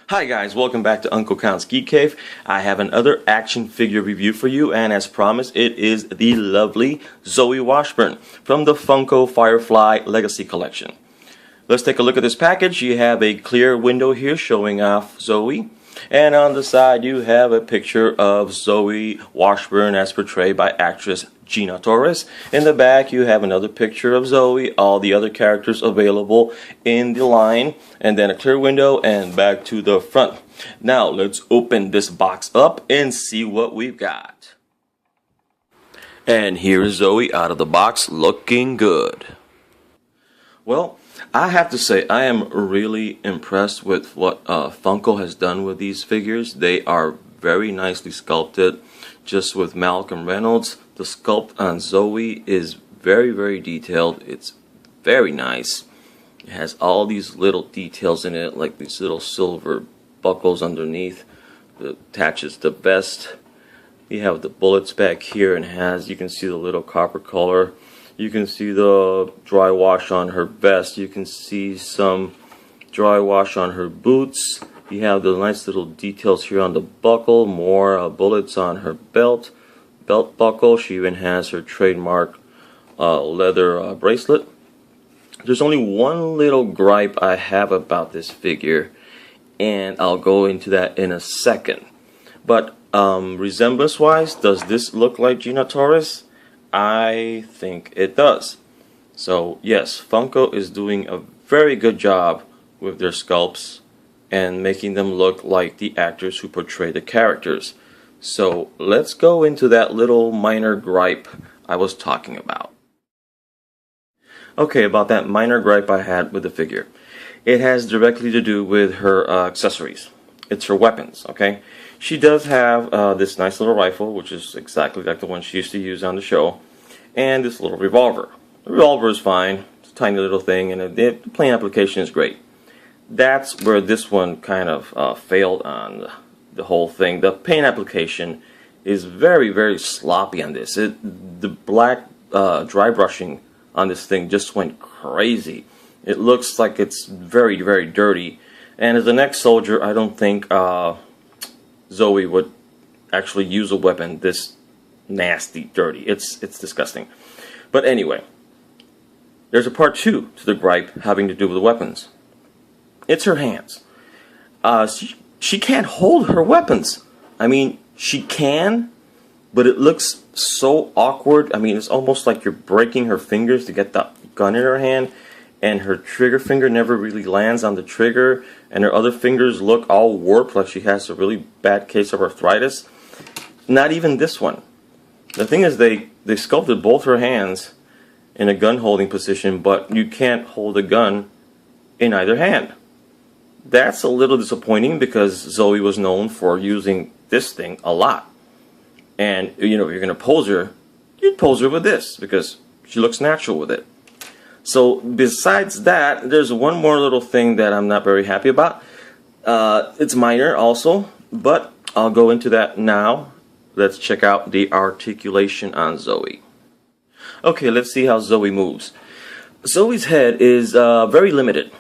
Hi guys, welcome back to Uncle Count's Geek Cave. I have another action figure review for you, and as promised, it is the lovely Zoe Washburne from the Funko Firefly Legacy Collection. Let's take a look at this package. You have a clear window here showing off Zoe, and on the side you have a picture of Zoe Washburne as portrayed by actress Gina Torres. In the back you have another picture of Zoe, all the other characters available in the line, and then a clear window and back to the front. Now let's open this box up and see what we've got. And here's Zoe out of the box looking good. Well, I have to say I am really impressed with what Funko has done with these figures. They are very nicely sculpted. Just with Malcolm Reynolds, the sculpt on Zoe is very detailed. It's very nice. It has all these little details in it, like these little silver buckles underneath that attaches the vest. You have the bullets back here, and you can see the little copper color. You can see the dry wash on her vest. You can see some dry wash on her boots. You have the nice little details here on the buckle, more bullets on her belt buckle. She even has her trademark leather bracelet. There's only one little gripe I have about this figure, and I'll go into that in a second. But resemblance wise, does this look like Gina Torres? I think it does. So yes, Funko is doing a very good job with their sculpts and making them look like the actors who portray the characters. So let's go into that little minor gripe I was talking about. Okay, about that minor gripe I had with the figure. It has directly to do with her accessories. It's her weapons, okay? She does have this nice little rifle, which is exactly like the one she used to use on the show, and this little revolver. The revolver is fine. It's a tiny little thing, and the plain application is great. That's where this one kind of failed on the whole thing. The paint application is very sloppy on this. The black dry brushing on this thing just went crazy. It looks like it's very dirty. And as the next soldier, I don't think Zoe would actually use a weapon this nasty, dirty. It's disgusting. But anyway, there's a part 2 to the gripe having to do with the weapons. It's her hands. She can't hold her weapons. I mean, she can, but it looks so awkward. I mean, it's almost like you're breaking her fingers to get the gun in her hand, and her trigger finger never really lands on the trigger, and her other fingers look all warped like she has a really bad case of arthritis. Not even this one. The thing is, they sculpted both her hands in a gun holding position, but you can't hold a gun in either hand. That's a little disappointing because Zoe was known for using this thing a lot. And, you know, if you're going to pose her, you'd pose her with this because she looks natural with it. So, besides that, there's one more little thing that I'm not very happy about. It's minor also, but I'll go into that now. Let's check out the articulation on Zoe. Okay, let's see how Zoe moves. Zoe's head is very limited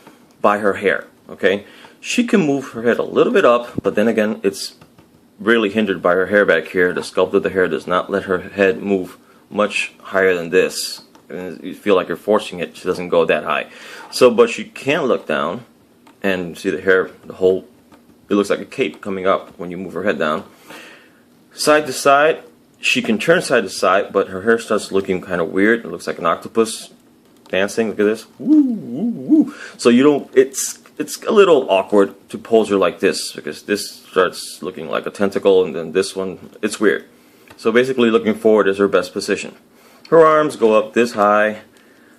by her hair. Okay, she can move her head a little bit up, but then again, it's really hindered by her hair back here. The sculpt of the hair does not let her head move much higher than this. And you feel like you're forcing it. She doesn't go that high. So, but she can look down and see the hair, it looks like a cape coming up when you move her head down. Side to side, she can turn side to side, but her hair starts looking kind of weird. It looks like an octopus dancing. Look at this. Woo, woo, woo. So you don't, it's a little awkward to pose her like this because this starts looking like a tentacle, and then this one, it's weird. So basically looking forward is her best position. Her arms go up this high.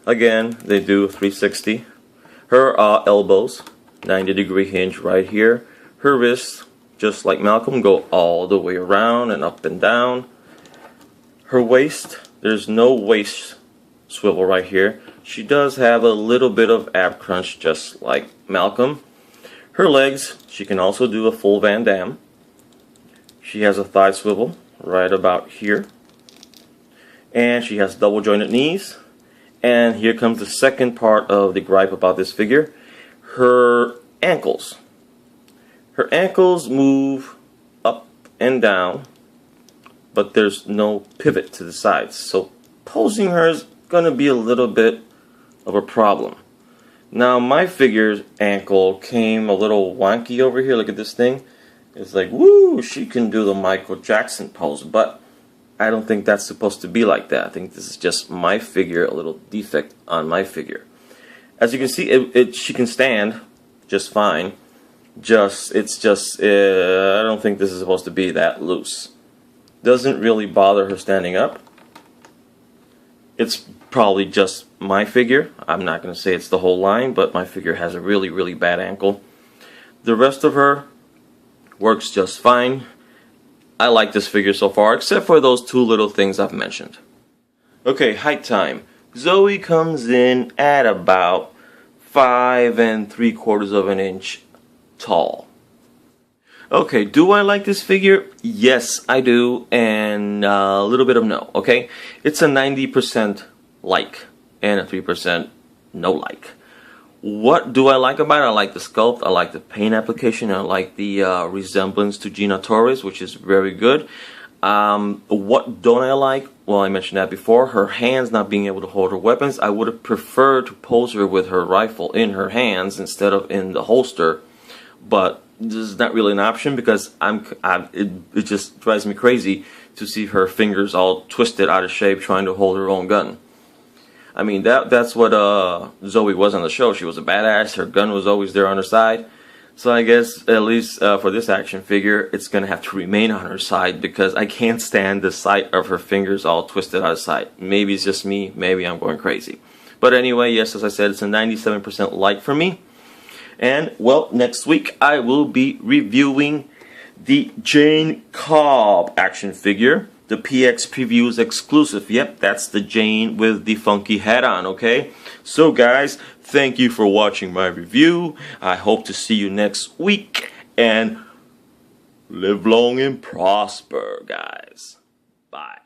Again, they do 360. Her elbows, 90-degree hinge right here. Her wrists, just like Malcolm, go all the way around and up and down. Her waist, there's no waist swivel right here. She does have a little bit of ab crunch just like Malcolm. Her legs, she can also do a full Van Damme. She has a thigh swivel right about here. And she has double jointed knees. And here comes the second part of the gripe about this figure. Her ankles. Her ankles move up and down, but there's no pivot to the sides. So posing her is going to be a little bit of a problem. Now my figure's ankle came a little wonky over here. Look at this thing. It's like, woo, she can do the Michael Jackson pose, but I don't think that's supposed to be like that. I think this is just my figure, a little defect on my figure. As you can see, she can stand just fine. I don't think this is supposed to be that loose. Doesn't really bother her standing up. It's probably just my figure. I'm not going to say it's the whole line, but my figure has a really, really bad ankle. The rest of her works just fine. I like this figure so far, except for those two little things I've mentioned. Okay, height time. Zoe comes in at about 5 3/4 of an inch tall. Okay, do I like this figure? Yes, I do, and a little bit of no, okay? It's a 90% like, and a 3% no like. What do I like about it? I like the sculpt, I like the paint application, I like the resemblance to Gina Torres, which is very good. What don't I like? Well, I mentioned that before. Her hands not being able to hold her weapons. I would have preferred to pose her with her rifle in her hands instead of in the holster, but this is not really an option because it just drives me crazy to see her fingers all twisted out of shape trying to hold her own gun. I mean, that's what Zoe was on the show. She was a badass. Her gun was always there on her side. So I guess at least for this action figure, it's going to have to remain on her side because I can't stand the sight of her fingers all twisted out of sight. Maybe it's just me. Maybe I'm going crazy. But anyway, yes, as I said, it's a 97% like for me. And, well, next week I will be reviewing the Jane Cobb action figure. The PX Previews exclusive. Yep, that's the Jane with the funky hat on, okay? So, guys, thank you for watching my review. I hope to see you next week. And live long and prosper, guys. Bye.